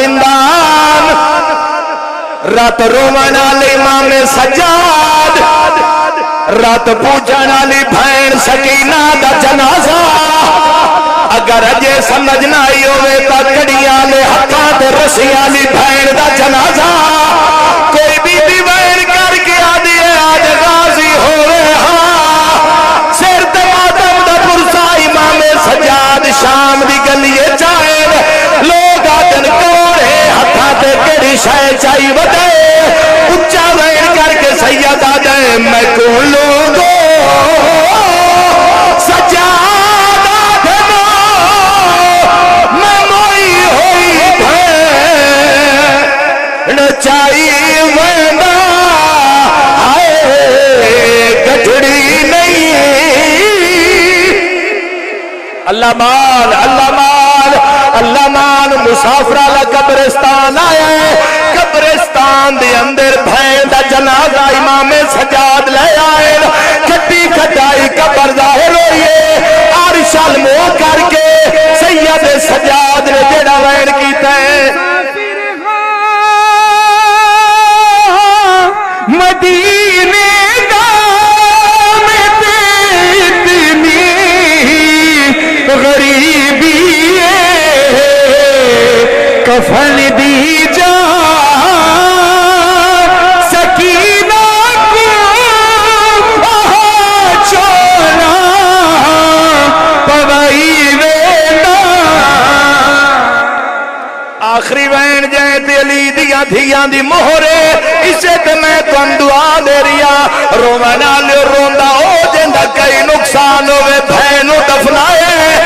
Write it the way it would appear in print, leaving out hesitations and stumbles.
زندان رات رومن والی امام سجاد رات پوجن والی بہن سکینہ دا جنازہ اگر اجے سمجھنا ہی ہوئے تا کڑیاں لے ہتھاں تے رسیاں والی بہن دا جنازہ کوئی بی وین کر کے آدھی ہے آج غازی ہوئے ہاں سر تے ماتم دا پرسا امام سجاد شام دی گلیے چاہے لوگ آدن کوڑے ہتھاں تے کڑی شے چاہی ودے اچھا وین کر کے سید آدھے میں کون لوگوں سجاد آدھنو میں موئی ہوئی بھین چاہی ویندہ آئے گٹھڑی نہیں اللہ مان اللہ مان اللہ مان مسافرہ لا قبرستان آیا ہے قبرستان دے اندر بھین دا جنازہ امام سجاد لے آئے کھٹی کھٹائی قبر ظاہر ہوئیے عرش المو کر کے سید سجاد نے جڑا وین کیتا ہے مدینے دا میں اتنی غریبی کفن دی جا سکینہ کو چونا پوائی وینا آخری وین جائے تے علی دیاں دھیاں دی مہرے اسے تے میں تن دعا دے ریا رومنا لے روندا ہو جندہ کئی نقصان ہوئے بھینو دفنائے